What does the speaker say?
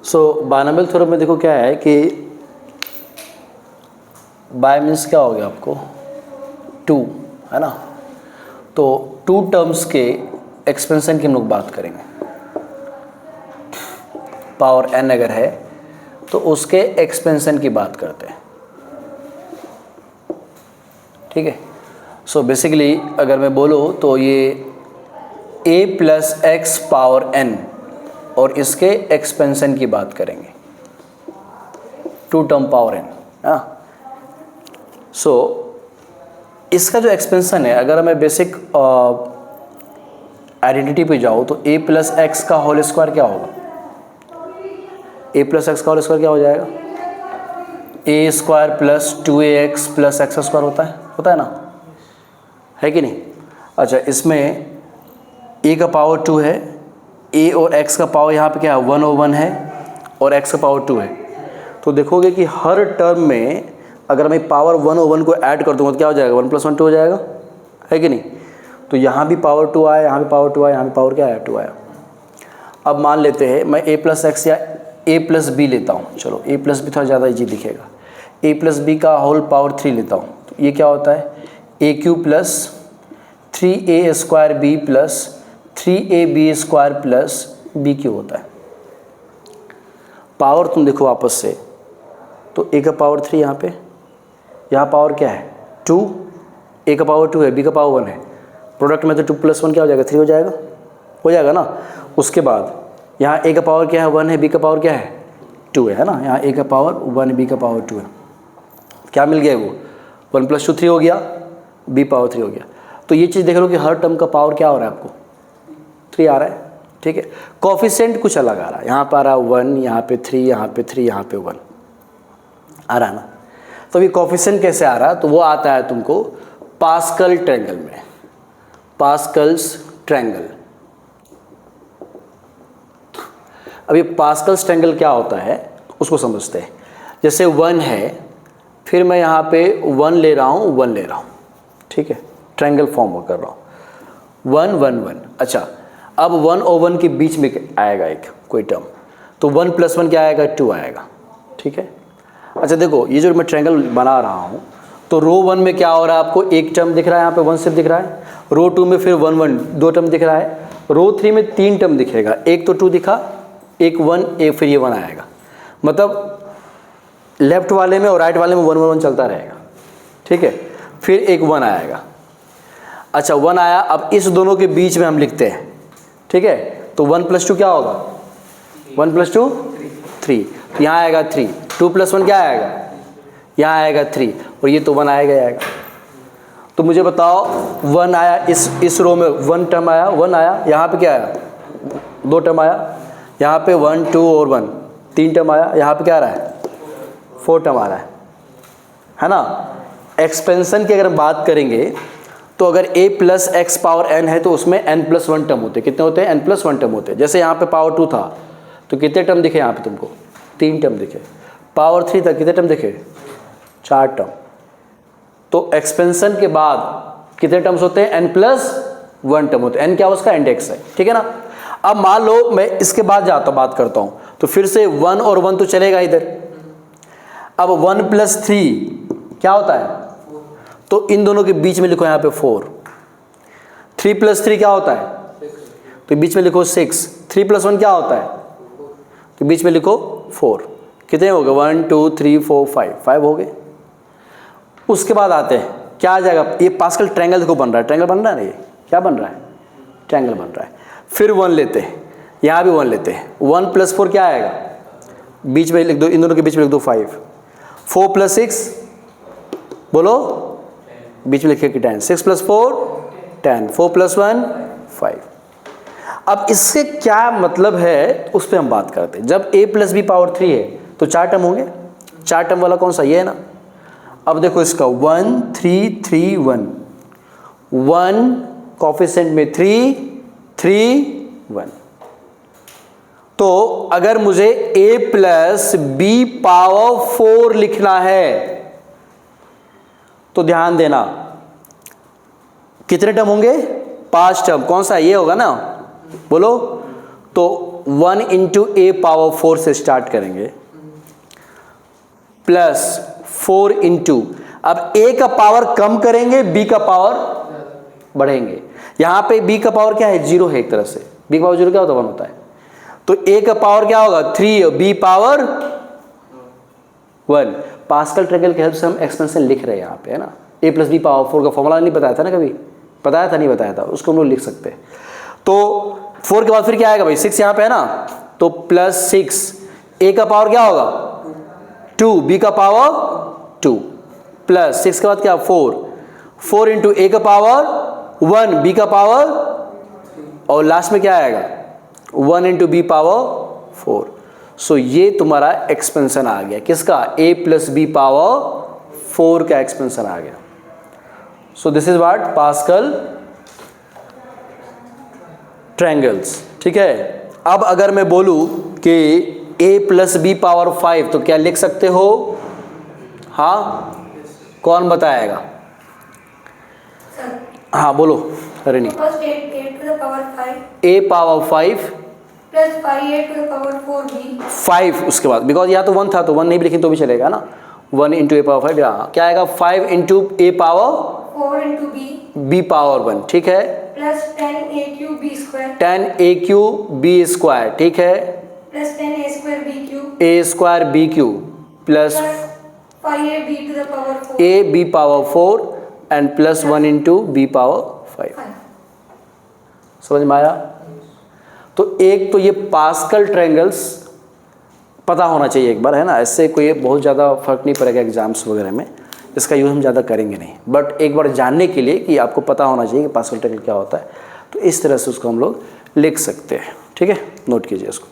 सो binomial theorem में देखो क्या है कि बाय मीन्स क्या हो गया आपको 2, है ना। तो 2 टर्म्स के एक्सपेंशन की हम लोग बात करेंगे। पावर n अगर है तो उसके एक्सपेंशन की बात करते हैं, ठीक है। सो बेसिकली अगर मैं बोलूँ तो ये a plus x power n और इसके एक्सपेंशन की बात करेंगे, 2 टर्म पावर n, हाँ। सो इसका जो एक्सपेंशन है, अगर मैं बेसिक आइडेंटिटी पे जाऊँ तो a प्लस एक्स का होल स्क्वायर क्या होगा, a प्लस एक्स का होल स्क्वायर क्या हो जाएगा, a square plus 2ax plus x square होता है ना, है कि नहीं। अच्छा, इसमें a का पावर 2 है, a और x का पावर यहाँ पे क्या है 1 और 1 है, और x का पावर 2 है। तो देखोगे कि हर टर्म में अगर मैं पावर 1 और 1 को ऐड कर दूँगा तो क्या हो जाएगा, 1 + 1 2 हो जाएगा, है कि नहीं। तो यहाँ भी पावर 2 आया, यहाँ भी पावर 2 आया, यहाँ भी पावर क्या आया 2 आया। अब मान लेते हैं मैं a प्लस एक्स या a प्लस बी लेता हूँ, चलो a प्लस बी थोड़ा ज़्यादा ईजी दिखेगा, a प्लस बी का होल पावर 3 लेता हूँ, तो ये क्या होता है a cube plus 3a square B plus 3ab square plus B cube होता है। पावर तुम देखो वापस से, तो a का पावर 3 यहाँ पे, यहाँ पावर क्या है 2, a का पावर 2 है, b का पावर 1 है, प्रोडक्ट में तो 2 + 1 क्या हो जाएगा 3 हो जाएगा ना। उसके बाद यहाँ a का पावर क्या है 1 है, b का पावर क्या है 2 है ना, यहाँ a का पावर 1 b का पावर 2 है, क्या मिल गया वो 1 + 2 3 हो गया, b पावर 3 हो गया। तो ये चीज़ देख लो कि हर टर्म का पावर क्या हो रहा है आपको 3 आ रहा है, ठीक है। कोफिशिएंट कुछ अलग आ रहा है, यहाँ पर आ रहा है 1, यहाँ पे 3, यहाँ पे 3, यहाँ पे 1 आ रहा है ना। तो ये कोफिशिएंट कैसे आ रहा है, तो वो आता है तुमको पास्कल ट्रायंगल में, पास्कल्स ट्रायंगल। अब ये पास्कल्स ट्रायंगल क्या होता है उसको समझते हैं। जैसे 1 है, फिर मैं यहाँ पे 1 ले रहा हूँ, ठीक है, ट्रायंगल फॉर्म कर रहा हूँ 1 1 1। अच्छा, अब 1 और 1 के बीच में आएगा एक कोई टर्म, तो 1 + 1 क्या आएगा 2 आएगा, ठीक है। अच्छा देखो, ये जो मैं ट्रायंगल बना रहा हूँ, तो रो 1 में क्या हो रहा है आपको एक टर्म दिख रहा है, यहाँ पे 1 सिर्फ दिख रहा है, रो 2 में फिर 1 1 2 टर्म दिख रहा है, रो 3 में 3 टर्म दिखेगा, एक तो 2 दिखा, एक 1, एक फिर ये 1 आएगा। मतलब लेफ्ट वाले में और राइट वाले में 1 1 1 चलता रहेगा, ठीक है। फिर एक 1 आएगा। अच्छा 1 आया, अब इस दोनों के बीच में हम लिखते हैं, ठीक है। तो 1 + 2 क्या होगा 1 + 2 3, तो यहाँ आएगा 3, 2 + 1 क्या आएगा, यहाँ आएगा 3, और ये तो 1 आएगा। तो मुझे बताओ 1 आया, इस रो में 1 टर्म आया, 1 आया, यहाँ पे क्या आया 2 टर्म आया, यहाँ पे 1 2 और 1 3 टर्म आया, यहाँ पे क्या आ रहा है 4 टर्म आ रहा है ना। एक्सपेंशन की अगर हम बात करेंगे तो अगर a plus x power n है तो उसमें n + 1 टर्म होते हैं। कितने होते हैं n + 1 टर्म होते हैं। जैसे यहाँ पे पावर 2 था तो कितने टर्म दिखे, यहाँ पे तुमको 3 टर्म दिखे, पावर 3 था कितने टर्म दिखे 4 टर्म। तो एक्सपेंशन के बाद कितने टर्म्स होते हैं n + 1 टर्म होते हैं, n क्या उसका इंडेक्स है, ठीक है ना। अब मान लो मैं इसके बाद बात करता हूँ, तो फिर से 1 और 1 तो चलेगा इधर। अब 1 + 3 क्या होता है, तो इन दोनों के बीच में लिखो यहाँ पे 4, 3 + 3 क्या होता है, तो बीच में लिखो 6, 3 + 1 क्या होता है, तो बीच में लिखो 4। कितने हो गए 1 2 3 4 5 हो गए। उसके बाद आते हैं क्या आ जाएगा, ये पास्कल ट्रायंगल देखो बन रहा है, ट्रायंगल बन रहा है ना, ये क्या बन रहा है ट्रायंगल बन रहा है। फिर 1 लेते हैं, यहाँ भी 1 लेते हैं, 1 + 4 क्या आएगा, बीच में लिख दो, इन दोनों के बीच में लिख दो 5, 4 + 6 बोलो, बीच में लिखे कि 10, 6 + 4 10, 4 + 1 5। अब इससे क्या मतलब है उस पर हम बात करते हैं। जब a + b पावर 3 है तो 4 टर्म होंगे, 4 टर्म वाला कौन सा, ये है ना। अब देखो इसका 1 3 3 1, 1 कोफिशिएंट में 3 3 1। तो अगर मुझे a + b पावर 4 लिखना है तो ध्यान देना कितने टर्म होंगे 5 टर्म। कौन सा, ये होगा ना, बोलो तो 1 इंटू ए पावर 4 से स्टार्ट करेंगे प्लस 4 इंटू, अब ए का पावर कम करेंगे, बी का पावर बढ़ेंगे। यहां पे बी का पावर क्या है, 0 है एक तरह से, बी का पावर 0 क्या होता है, 1 होता है। तो ए का पावर क्या होगा 3, बी पावर 1। पास्कल ट्रायंगल के हेल्प से हम एक्सपेंशन लिख रहे हैं यहाँ पे, है ना। ए प्लस बी पावर 4 का फॉर्मूला नहीं बताया था ना, कभी बताया था, नहीं बताया था, उसको हम लोग लिख सकते हैं। तो 4 के बाद फिर क्या आएगा भाई, 6 यहाँ पे है ना, तो प्लस 6, ए का पावर क्या होगा 2, बी का पावर 2, प्लस 6 के बाद क्या 4 इंटू ए का पावर 1, बी का पावर, और लास्ट में क्या आएगा 1 इंटू बी पावर 4। सो ये तुम्हारा एक्सपेंशन आ गया, किसका, a प्लस बी पावर 4 का एक्सपेंशन आ गया। So this is what pascal triangles, ठीक है। अब अगर मैं बोलूं कि a प्लस बी पावर 5 तो क्या लिख सकते हो, हाँ कौन बताएगा, हाँ बोलो Renee. a power 5 plus 5a to the power 4b, 5 उसके बाद, बिकॉज यहाँ तो 1 था तो 1 नहीं भी लिखें तो भी चलेगा ना, 1 इंटू ए पावर 5, यहाँ क्या आएगा 5 into A power 4 into b power 1, ठीक है, plus 10a cube b square, 10a cube B square, ठीक है, plus 10a square b cube, A square B cube, plus 5ab to the power 4, A B power 4 and plus 1 into B power 5। समझ में आया। तो एक तो ये pascal triangles पता होना चाहिए एक बार, है ना, इससे कोई बहुत ज़्यादा फर्क नहीं पड़ेगा एग्जाम्स वगैरह में, इसका यूज़ हम ज़्यादा करेंगे नहीं, बट एक बार जानने के लिए कि आपको पता होना चाहिए कि पास्कल ट्रायंगल क्या होता है, तो इस तरह से उसको हम लोग लिख सकते हैं, ठीक है, नोट कीजिए इसको।